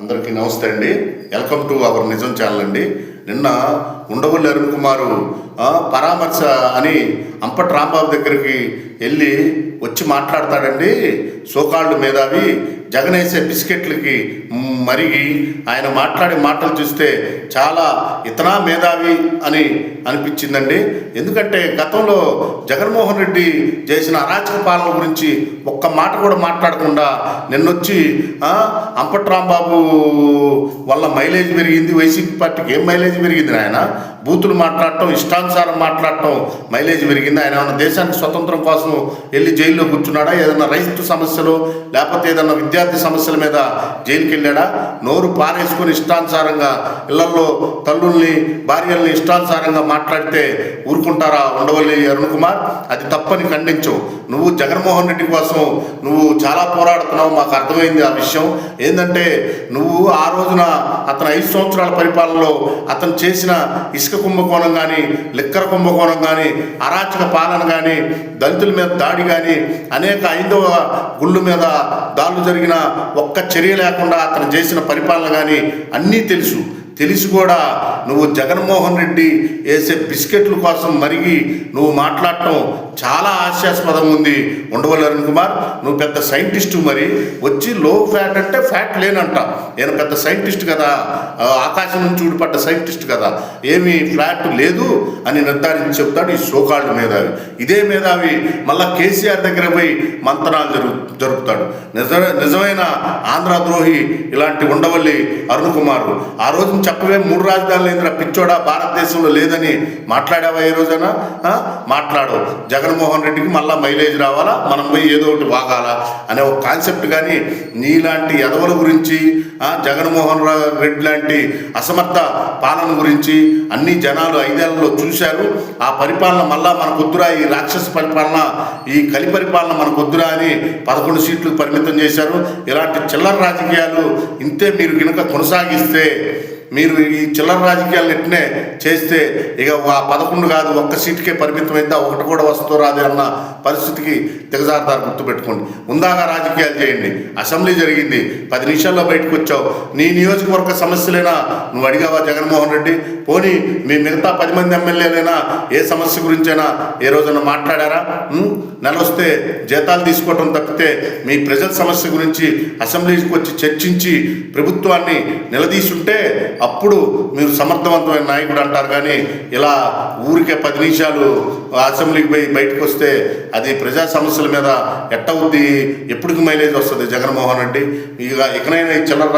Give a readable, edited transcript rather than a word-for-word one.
అందరికీ నమస్తే అండి. వెల్కమ్ టు అవర్ నిజం ఛానల్ అండి. నిన్న ఉండవల్లి అరుణ్ కుమార్ పరామర్శ అని అంపటి రాంబాబు దగ్గరికి వెళ్ళి వచ్చి మాట్లాడతాడండి. సోకాళ్ళు మేధావి జగన్ వేసే బిస్కెట్లకి మరిగి ఆయన మాట్లాడే మాటలు చూస్తే చాలా ఇతనా మేధావి అని అనిపించిందండి. ఎందుకంటే గతంలో జగన్మోహన్ రెడ్డి చేసిన అరాచక పాలన గురించి ఒక్క మాట కూడా మాట్లాడకుండా నిన్నొచ్చి అంపటి రాంబాబు వల్ల మైలేజ్ పెరిగింది, వైసీపీ పార్టీకి ఏం మైలేజ్ పెరిగింది ఆయన? బూతులు మాట్లాడటం, ఇష్టానుసారం మాట్లాడటం మైలేజ్ పెరిగింది. ఆయన ఏమన్నా దేశానికి స్వతంత్రం కోసం వెళ్ళి జైల్లో కూర్చున్నాడా? ఏదన్నా రైతు సమస్యలు లేకపోతే ఏదన్నా విద్యార్థి సమస్యల మీద జైలుకి వెళ్ళాడా? నోరు పారేసుకొని ఇష్టానుసారంగా ఇళ్లలో తల్లుల్ని భార్యల్ని ఇష్టానుసారంగా మాట్లాడితే ఊరుకుంటారా ఉండవల్లి అరుణ్ కుమార్? అది తప్పని ఖండించు. నువ్వు జగన్మోహన్ రెడ్డి కోసం నువ్వు చాలా పోరాడుతున్నావు, మాకు అర్థమైంది ఆ విషయం. ఏంటంటే నువ్వు ఆ రోజున అతను 5 సంవత్సరాల పరిపాలనలో అతను చేసిన ఇసుక కుంభకోణం కానీ, లిక్కర్ కుంభకోణం కానీ, అరాచక పాలన కానీ, దళితుల మీద దాడి కానీ, అనేక 5వ గుళ్ళు మీద దాడులు జరిగిన ఒక్క చర్య లేకుండా అతను చేసిన పరిపాలన కానీ అన్నీ తెలిసి కూడా నువ్వు జగన్మోహన్ రెడ్డి వేసే బిస్కెట్ల కోసం మరిగి నువ్వు మాట్లాడటం చాలా హాస్యాస్పదం ఉంది. ఉండవల్లి అరుణ్ కుమార్, నువ్వు పెద్ద సైంటిస్టు, మరి వచ్చి లో ఫ్యాట్ అంటే ఫ్యాట్ లేనంట. నేను పెద్ద సైంటిస్ట్ కదా, ఆకాశం నుంచి ఊడిపడ్డ సైంటిస్ట్ కదా, ఏమీ ఫ్లాట్ లేదు అని నిర్ధారించి చెప్తాడు ఈ సోకాళ్ళు మేధావి. ఇదే మేధావి మళ్ళా కేసీఆర్ దగ్గర పోయి మంతనాలు జరుపుతాడు. నిజమైన ఆంధ్ర ద్రోహి ఇలాంటి ఉండవల్లి అరుణ్ కుమార్. ఆ రోజు చెప్పవే 3 రాజధానులు ఏంద్రా పిచ్చోడా, భారతదేశంలో లేదని మాట్లాడావా? ఏ రోజైనా మాట్లాడవు. జగన్మోహన్ రెడ్డికి మళ్ళీ మైలేజ్ రావాలా, మనం పోయి ఏదో ఒకటి వాగాలా అనే ఒక కాన్సెప్ట్. కానీ నీలాంటి ఎదవల గురించి, జగన్మోహన్ రెడ్డి లాంటి అసమర్థ పాలన గురించి అన్ని జనాలు 5 ఏళ్లలో చూశారు. ఆ పరిపాలన మళ్ళా మనకొద్దురా, ఈ రాక్షస పరిపాలన, ఈ కలి పరిపాలన మనకొద్దురా అని 11 సీట్లు పరిమితం చేశారు. ఇలాంటి చిల్లర రాజకీయాలు ఇంతే మీరు కనుక కొనసాగిస్తే, మీరు ఈ చిల్లర రాజకీయాలను ఎట్నే చేస్తే ఇక 11 కాదు, 1 సీటుకే పరిమితమైందా, 1 కూడా వస్తూ రాదు అన్న పరిస్థితికి దిగజారుతారు. గుర్తుపెట్టుకోండి. ముందాగా రాజకీయాలు చేయండి. అసెంబ్లీ జరిగింది, 10 నిమిషాల్లో బయటకు వచ్చావు. నీ నియోజకవర్గ సమస్యలైనా నువ్వు అడిగావా జగన్మోహన్ రెడ్డి? పోనీ మీ మిగతా 10 మంది ఎమ్మెల్యేలైనా ఏ సమస్య గురించైనా ఏ రోజైనా మాట్లాడారా? నెలొస్తే జీతాలు తీసుకోవటం తప్పితే మీ ప్రజల సమస్య గురించి అసెంబ్లీకి వచ్చి చర్చించి ప్రభుత్వాన్ని నిలదీసుంటే అప్పుడు మీరు సమర్థవంతమైన నాయకుడు అంటారు. కానీ ఇలా ఊరికే 10 నిమిషాలు అసెంబ్లీకి పోయి బయటకు వస్తే అది ప్రజా సమస్యల మీద ఎట్టవుద్ది? ఎప్పటికి మైలేజ్ వస్తుంది జగన్మోహన్ రెడ్డి? ఇకనైనా ఈ చిల్లర